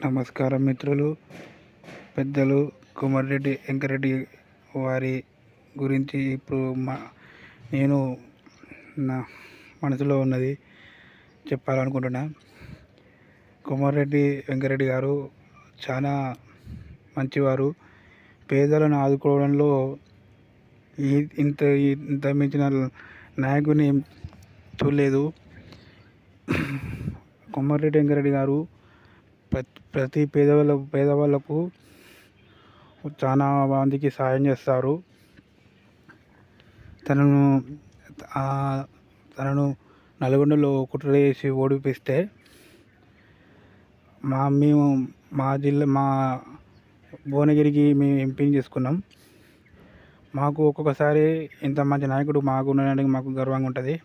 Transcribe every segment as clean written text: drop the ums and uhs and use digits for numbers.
నమస్కారం మిత్రులు, పెద్దలు. కోమటిరెడ్డి వెంకరెడ్డి వారి గురించి ఇప్పుడు నేను నా మనసులో ఉన్నది చెప్పాలనుకుంటున్నా. కోమటిరెడ్డి వెంకరెడ్డి గారు చాలా మంచివారు. పేదలను ఆదుకోవడంలో ఇంత ఇంత మించిన నాయకుని చూడలేదు. కోమటిరెడ్డి వెంకరెడ్డి గారు ప్రతి పేదవాళ్ళకు చాలా మందికి సాయం చేస్తారు. తనను నల్గొండలో కుట్ర చేసి ఓడిపిస్తే మేము మా భువనగిరికి మేము ఎంపీని చేసుకున్నాం. మాకు ఒక్కొక్కసారి ఇంత మంచి నాయకుడు మాకు ఉండడానికి మాకు గర్వంగా ఉంటుంది.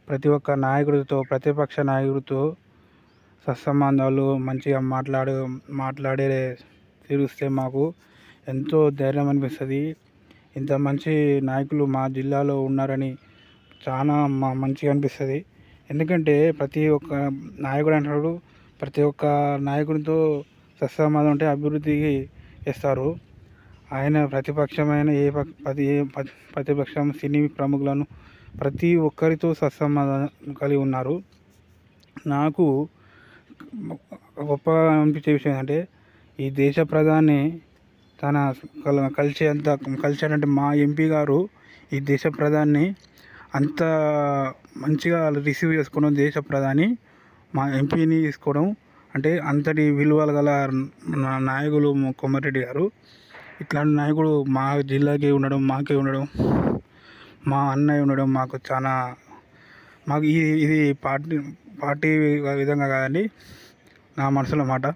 ప్రతి ఒక్క నాయకుడితో, ప్రతిపక్ష నాయకుడితో సత్సంబంధాలు మంచిగా మాట్లాడే తీరుస్తే మాకు ఎంతో ధైర్యం అనిపిస్తుంది. ఇంత మంచి నాయకులు మా జిల్లాలో ఉన్నారని చాలా మంచిగా అనిపిస్తుంది. ఎందుకంటే ప్రతి ఒక్క నాయకుడు అంటాడు, ప్రతి ఒక్క నాయకుడితో సత్సంబంధం ఉంటే అభివృద్ధికి చేస్తారు. ఆయన ప్రతిపక్షమైన ప్రతిపక్షం సినీ ప్రముఖులను ప్రతి ఒక్కరితో సత్సంబంధం కలిగి ఉన్నారు. నాకు గొప్పగా అనిపించే విషయం ఏంటంటే, ఈ దేశ ప్రధాని తన కలిశారంటే మా ఎంపీ గారు ఈ దేశ ప్రధాని అంత మంచిగా రిసీవ్ చేసుకోవడం, దేశ ప్రధాని మా ఎంపీని తీసుకోవడం అంటే అంతటి విలువలు గల నాయకులు కోమటిరెడ్డి గారు. ఇట్లాంటి నాయకుడు మా జిల్లాకి ఉండడం, మాకే ఉండడం, మా అన్నయ్య ఉండడం మాకు ఇది పార్టీ విధంగా కాదండి, నా మనసులో మాట.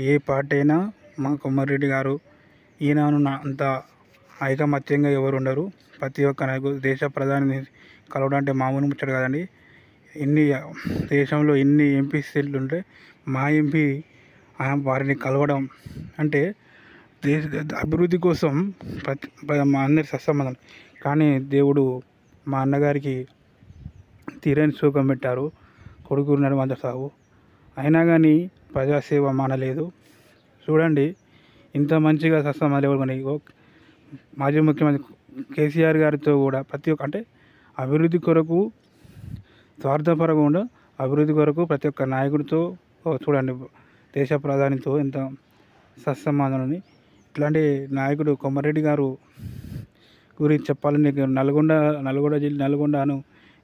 ఏ పార్టీ అయినా మా కోమటిరెడ్డి గారు ఈయనను అంత ఐకమత్యంగా ఎవరు ఉండరు. ప్రతి ఒక్క నాయకుడు దేశ ప్రధాని కలవడం అంటే మామూలు ముచ్చట కాదండి. దేశంలో ఎన్ని ఎంపీ సీట్లు ఉంటే మా ఎంపీ వారిని కలవడం అంటే అభివృద్ధి కోసం మా అందరి సత్సంబంధం. కానీ దేవుడు మా అన్నగారికి తీరని శోకం పెట్టారు. కొడుకు నడమంత సాగు. అయినా కానీ ప్రజాసేవ మానలేదు. చూడండి, ఇంత మంచిగా సత్సంబంధాలు ఎవరు. మాజీ ముఖ్యమంత్రి కేసీఆర్ గారితో కూడా ప్రతి ఒక్క అంటే అభివృద్ధి కొరకు స్వార్థపరంగా అభివృద్ధి కొరకు ప్రతి ఒక్క నాయకుడితో చూడండి, దేశ ప్రధానితో ఎంత సత్సంబంధాలని. ఇట్లాంటి నాయకుడు కోమటిరెడ్డి గారు గురించి చెప్పాలని నల్గొండను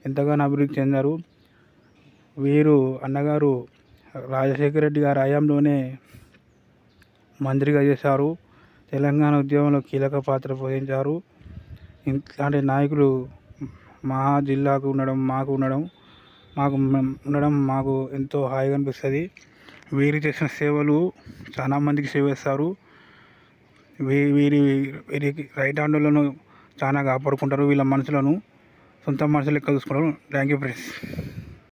ఎంతగానో అభివృద్ధి చెందారు. వీరు అన్నగారు రాజశేఖర రెడ్డి గారి హయాంలోనే మంత్రిగా చేశారు. తెలంగాణ ఉద్యమంలో కీలక పాత్ర పోషించారు. ఇట్లాంటి నాయకులు మా జిల్లాకు ఉండడం మాకు ఎంతో హాయిగా అనిపిస్తుంది. వీరు చేసిన సేవలు చాలా మందికి సేవ చేస్తారు. వీరికి రైట్ హ్యాండ్లను చాలా కాపాడుకుంటారు. వీళ్ళ మనసులను సొంత మనసు లెక్క చూసుకుంటారు. Thank you friends.